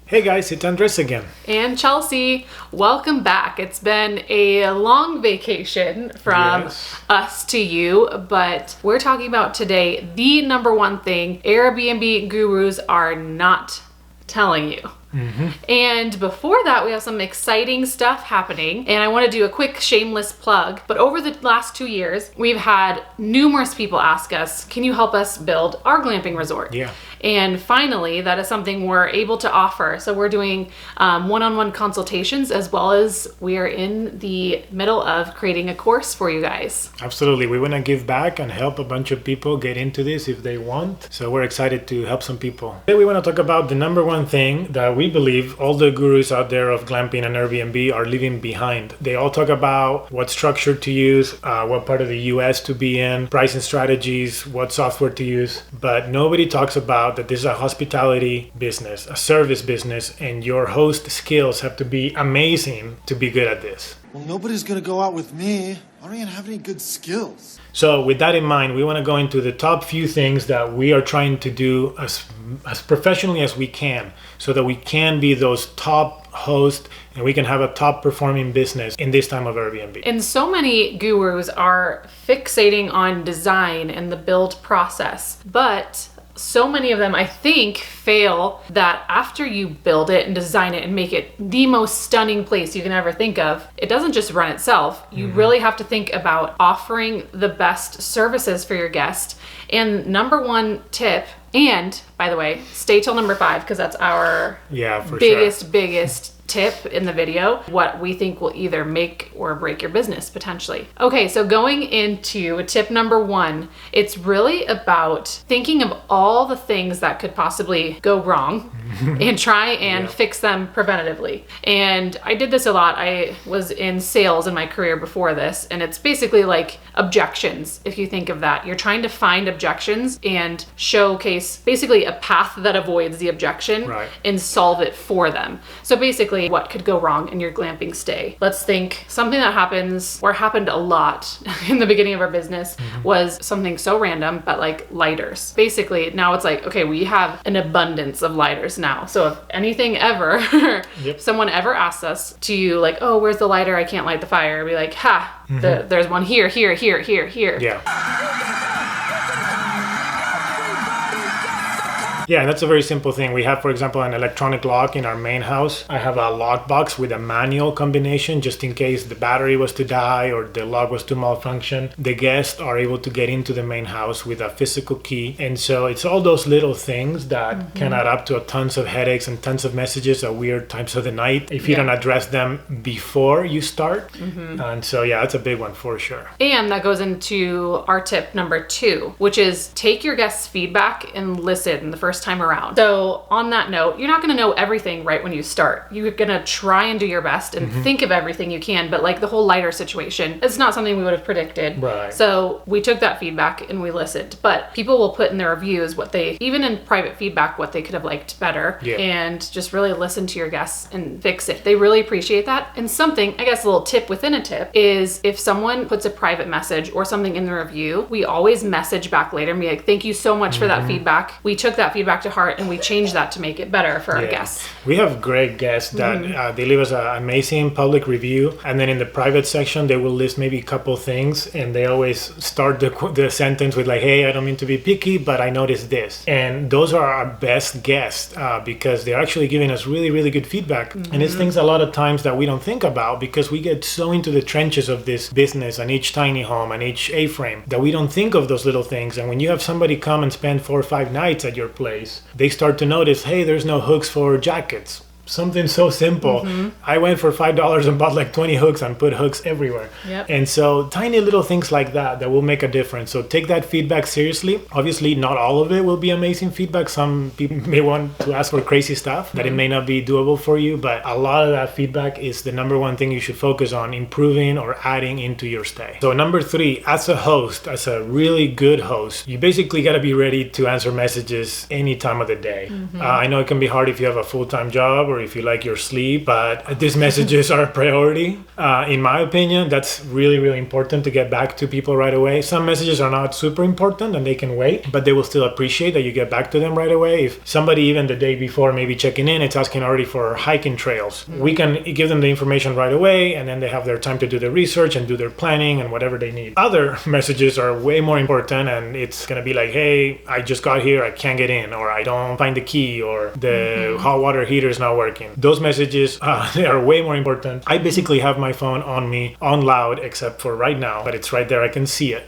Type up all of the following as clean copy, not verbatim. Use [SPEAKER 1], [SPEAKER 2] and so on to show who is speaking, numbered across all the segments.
[SPEAKER 1] Hey guys, it's Andres again.
[SPEAKER 2] And Chelsea, welcome back. It's been a long vacation from us to you, but we're talking about today the number one thing Airbnb gurus are not telling you. And before that, we have some exciting stuff happening, and I want to do a quick shameless plug. But over the last 2 years, we've had numerous people ask us, can you help us build our glamping resort?
[SPEAKER 1] Yeah.
[SPEAKER 2] And finally, that is something we're able to offer. So we're doing one-on-one consultations, as well as we are in the middle of creating a course for you guys.
[SPEAKER 1] Absolutely. We want to give back and help a bunch of people get into this if they want. So we're excited to help some people. Today we want to talk about the number one thing that we believe all the gurus out there of glamping and Airbnb are leaving behind. They all talk about what structure to use, what part of the US to be in, pricing strategies, what software to use. But nobody talks about that this is a hospitality business, a service business, and your host skills have to be amazing to be good at this.
[SPEAKER 3] Well, nobody's gonna go out with me. I don't even have any good skills.
[SPEAKER 1] So with that in mind, we want to go into the top few things that we are trying to do as professionally as we can, so that we can be those top hosts and we can have a top performing business in this time of Airbnb.
[SPEAKER 2] And so many gurus are fixating on design and the build process, but so many of them, I think, fail that after you build it and design it and make it the most stunning place you can ever think of, it doesn't just run itself. You really have to think about offering the best services for your guest. And number one tip, and by the way, stay till number 5 because that's our biggest tip in the video, what we think will either make or break your business potentially. Okay, so going into tip number 1, it's really about thinking of all the things that could possibly go wrong and try and fix them preventatively. And I did this a lot. I was in sales in my career before this, and it's basically like objections. If you think of that, you're trying to find objections and showcase basically a path that avoids the objection and solve it for them. So basically, what could go wrong in your glamping stay? Let's think something that happens or happened a lot in the beginning of our business was something so random, but like lighters. Basically, now it's like, okay, we have an abundance of lighters now. So if anything ever, someone ever asks us to like, oh, where's the lighter? I can't light the fire. I'd be like, there's one here.
[SPEAKER 1] Yeah, that's a very simple thing. We have, for example, an electronic lock in our main house. I have a lock box with a manual combination just in case the battery was to die or the lock was to malfunction. The guests are able to get into the main house with a physical key. And so it's all those little things that can add up to tons of headaches and tons of messages at weird times of the night if you don't address them before you start. And so, yeah, that's a big one for sure.
[SPEAKER 2] And that goes into our tip number 2, which is take your guests' feedback and listen the first time around. So on that note, you're not going to know everything right when you start. You're going to try and do your best and think of everything you can, but like the whole lighter situation, it's not something we would have predicted.
[SPEAKER 1] Right.
[SPEAKER 2] So we took that feedback and we listened, but people will put in their reviews what they, even in private feedback, what they could have liked better, and just really listen to your guests and fix it. They really appreciate that. And something, I guess a little tip within a tip is if someone puts a private message or something in the review, we always message back later and be like, thank you so much for that feedback. We took that feedback to heart and we changed that to make it better for our guests.
[SPEAKER 1] We have great guests that they leave us an amazing public review, and then in the private section they will list maybe a couple things, and they always start the sentence with like, hey, I don't mean to be picky, but I noticed this. And those are our best guests because they're actually giving us really, really good feedback. And it's things a lot of times that we don't think about because we get so into the trenches of this business and each tiny home and each A-frame that we don't think of those little things. And when you have somebody come and spend 4 or 5 nights at your place, they start to notice, hey, there's no hooks for jackets. Something so simple. I went for $5 and bought like 20 hooks and put hooks everywhere. And so tiny little things like that will make a difference. So take that feedback seriously. Obviously, not all of it will be amazing feedback. Some people may want to ask for crazy stuff that it may not be doable for you, but a lot of that feedback is the number one thing you should focus on improving or adding into your stay. So number 3, as a host, as a really good host, you basically got to be ready to answer messages any time of the day. I know it can be hard if you have a full-time job or or if you like your sleep, but these messages are a priority. In my opinion, that's really, really important to get back to people right away. Some messages are not super important and they can wait, but they will still appreciate that you get back to them right away. If somebody even the day before maybe checking in, it's asking already for hiking trails, we can give them the information right away, and then they have their time to do the research and do their planning and whatever they need. Other messages are way more important, and it's gonna be like, hey, I just got here, I can't get in, or I don't find the key, or the hot water heater is not working. Those messages they are way more important. I basically have my phone on me on loud, except for right now, but it's right there, I can see it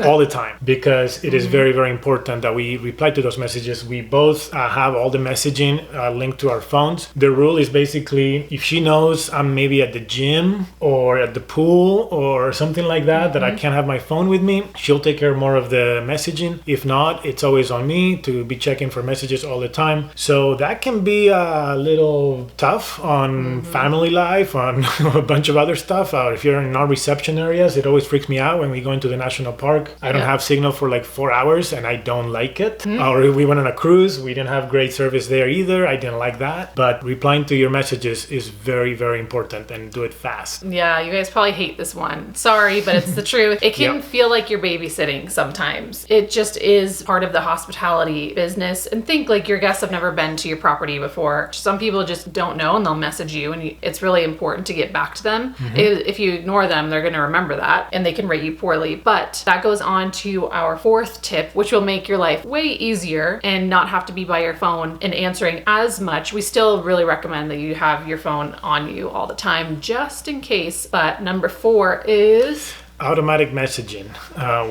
[SPEAKER 1] all the time, because it is very, very important that we reply to those messages. We both have all the messaging linked to our phones. The rule is basically, if she knows I'm maybe at the gym or at the pool or something like that, that I can't have my phone with me, she'll take care more of the messaging. If not, it's always on me to be checking for messages all the time. So that can be a little tough on family life, on a bunch of other stuff. If you're in non-reception areas, it always freaks me out when we go into the national park. I don't have signal for like 4 hours and I don't like it. Or we went on a cruise, we didn't have great service there either. I didn't like that. But replying to your messages is very, very important, and do it fast.
[SPEAKER 2] Yeah, you guys probably hate this one. Sorry, but it's the truth. It can feel like you're babysitting sometimes. It just is part of the hospitality business. And think like your guests have never been to your property before. Some people just don't know and they'll message you, and it's really important to get back to them. If you ignore them, they're going to remember that and they can rate you poorly. But that goes on to our fourth tip, which will make your life way easier and not have to be by your phone and answering as much. We still really recommend that you have your phone on you all the time, just in case. But number 4 is
[SPEAKER 1] automatic messaging.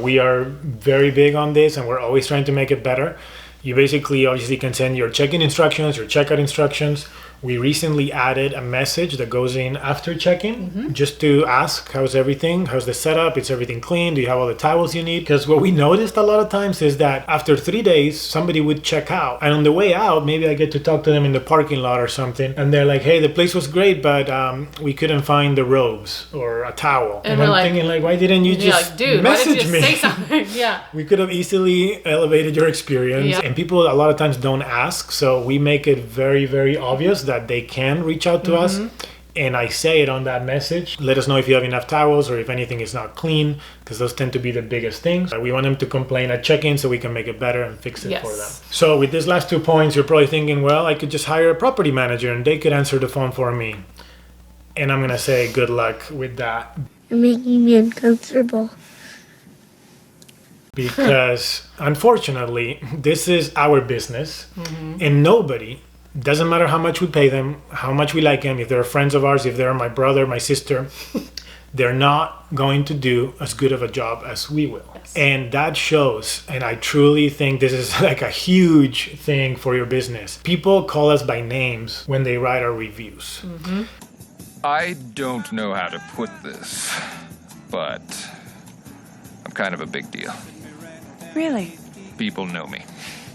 [SPEAKER 1] We are very big on this, and we're always trying to make it better. You basically obviously can send your check-in instructions, your checkout instructions. We recently added a message that goes in after check-in, just to ask, how's everything? How's the setup? Is everything clean? Do you have all the towels you need? Because what we noticed a lot of times is that after 3 days, somebody would check out. And on the way out, maybe I get to talk to them in the parking lot or something. And they're like, hey, the place was great, but we couldn't find the robes or a towel. And I'm thinking like, why didn't you just
[SPEAKER 2] dude,
[SPEAKER 1] message me?
[SPEAKER 2] Say something? Yeah.
[SPEAKER 1] We could have easily elevated your experience. And people a lot of times don't ask. So we make it very, very obvious that they can reach out to us, and I say it on that message. Let us know if you have enough towels or if anything is not clean, because those tend to be the biggest things. We want them to complain at check-in so we can make it better and fix it for them. So with these last 2 points, you're probably thinking, well, I could just hire a property manager and they could answer the phone for me. And I'm gonna say good luck with that.
[SPEAKER 4] You're making me uncomfortable.
[SPEAKER 1] Because unfortunately, this is our business, and nobody, doesn't matter how much we pay them, how much we like them, if they're friends of ours, if they're my brother, my sister, they're not going to do as good of a job as we will. And that shows. And I truly think this is like a huge thing for your business. People call us by names when they write our reviews.
[SPEAKER 5] I don't know how to put this, but I'm kind of a big deal.
[SPEAKER 6] Really?
[SPEAKER 5] People know me.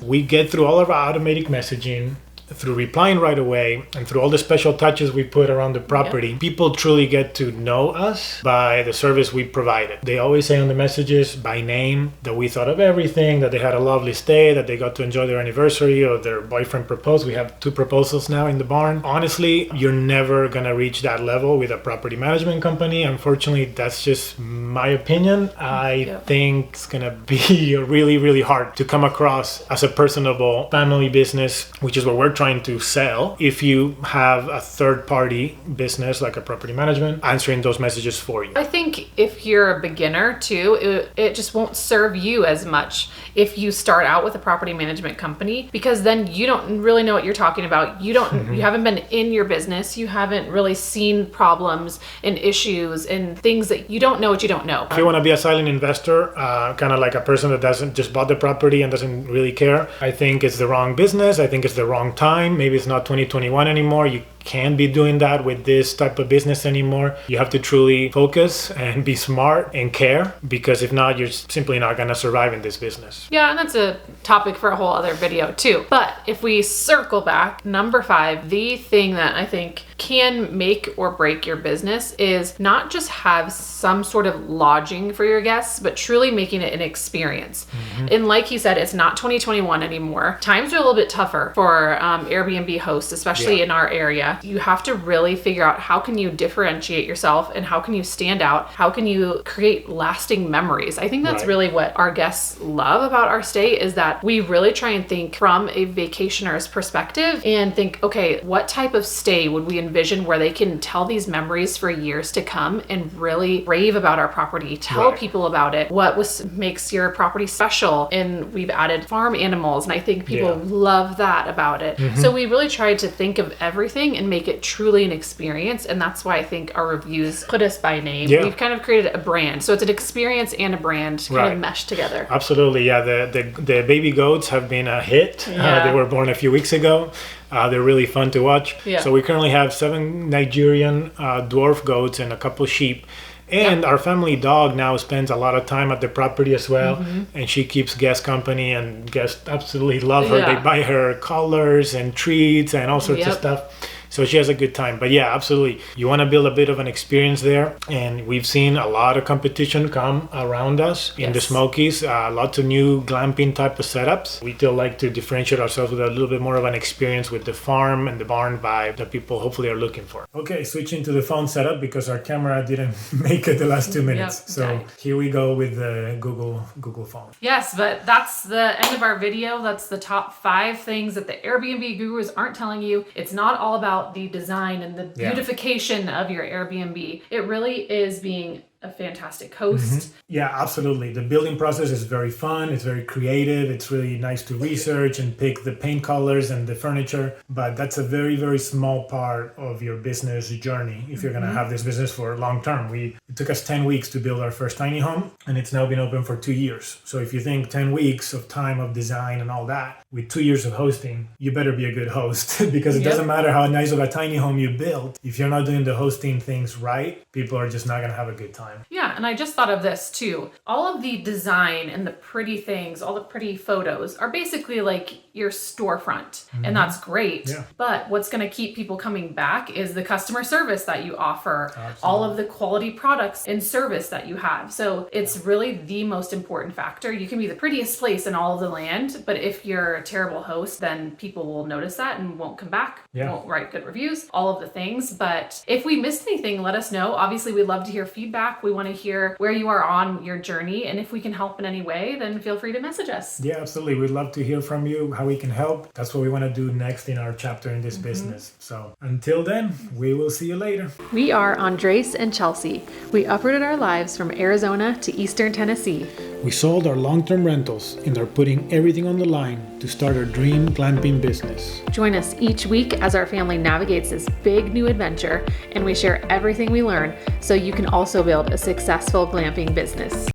[SPEAKER 1] We get through all of our automatic messaging, through replying right away, and through all the special touches we put around the property. People truly get to know us by the service we provided. They always say on the messages by name that we thought of everything, that they had a lovely stay, that they got to enjoy their anniversary, or their boyfriend proposed. We have 2 proposals now in the barn. Honestly, you're never gonna reach that level with a property management company. Unfortunately, that's just my opinion. I think it's gonna be really, really hard to come across as a personable family business, which is what we're trying to sell. If you have a third-party business like a property management answering those messages for you.
[SPEAKER 2] I think if you're a beginner too, it just won't serve you as much if you start out with a property management company, because then you don't really know what you're talking about. You don't, you haven't been in your business. You haven't really seen problems and issues and things that you don't know what you don't know.
[SPEAKER 1] If you want to be a silent investor, kind of like a person that doesn't just bought the property and doesn't really care, I think it's the wrong business. I think it's the wrong time. Maybe it's not 2021 anymore. You can't be doing that with this type of business anymore. You have to truly focus and be smart and care, because if not, you're simply not going to survive in this business.
[SPEAKER 2] Yeah, and that's a topic for a whole other video too. But if we circle back, number 5, the thing that I think can make or break your business is not just have some sort of lodging for your guests, but truly making it an experience. And like he said, it's not 2021 anymore. Times are a little bit tougher for Airbnb hosts, especially in our area. area, you have to really figure out how can you differentiate yourself and how can you stand out? How can you create lasting memories? I think that's really what our guests love about our stay, is that we really try and think from a vacationer's perspective and think, okay, what type of stay would we envision where they can tell these memories for years to come and really rave about our property, tell people about it, what makes your property special. And we've added farm animals, and I think people love that about it. So we really tried to think of everything and make it truly an experience, and that's why I think our reviews put us by name. We've kind of created a brand, so it's an experience and a brand kind of meshed together.
[SPEAKER 1] Absolutely, yeah. The baby goats have been a hit. They were born a few weeks ago. They're really fun to watch. So we currently have 7 Nigerian dwarf goats and a couple sheep. And our family dog now spends a lot of time at the property as well, and she keeps guests company, and guests absolutely love her. They buy her collars and treats and all sorts of stuff. So she has a good time. But yeah, absolutely. You want to build a bit of an experience there. And we've seen a lot of competition come around us in the Smokies. Lots of new glamping type of setups. We still like to differentiate ourselves with a little bit more of an experience with the farm and the barn vibe that people hopefully are looking for. Okay, switching to the phone setup because our camera didn't make it the last 2 minutes. So here we go with the Google phone.
[SPEAKER 2] Yes, but that's the end of our video. That's the top 5 things that the Airbnb gurus aren't telling you. It's not all about the design and the beautification of your Airbnb. It really is being a fantastic host.
[SPEAKER 1] Yeah, absolutely. The building process is very fun. It's very creative. It's really nice to research and pick the paint colors and the furniture. But that's a very, very small part of your business journey if you're going to have this business for long term. It took us 10 weeks to build our first tiny home, and it's now been open for 2 years. So if you think 10 weeks of time of design and all that, with 2 years of hosting, you better be a good host because it doesn't matter how nice of a tiny home you build. If you're not doing the hosting things right, people are just not going to have a good time.
[SPEAKER 2] Yeah, and I just thought of this too. All of the design and the pretty things, all the pretty photos are basically like your storefront, and that's great. But what's going to keep people coming back is the customer service that you offer, all of the quality products and service that you have. So it's really the most important factor. You can be the prettiest place in all of the land, but if you're a terrible host, then people will notice that and won't come back, won't write good reviews, all of the things. But if we missed anything, let us know. Obviously, we'd love to hear feedback. We want to hear where you are on your journey, and if we can help in any way, then feel free to message us.
[SPEAKER 1] Yeah, absolutely. We'd love to hear from you, how we can help. That's what we want to do next in our chapter in this business. So until then, we will see you later.
[SPEAKER 2] We are Andres and Chelsea. We uprooted our lives from Arizona to Eastern Tennessee.
[SPEAKER 1] We sold our long-term rentals and are putting everything on the line to start our dream glamping business.
[SPEAKER 2] Join us each week as our family navigates this big new adventure, and we share everything we learn so you can also build a successful glamping business.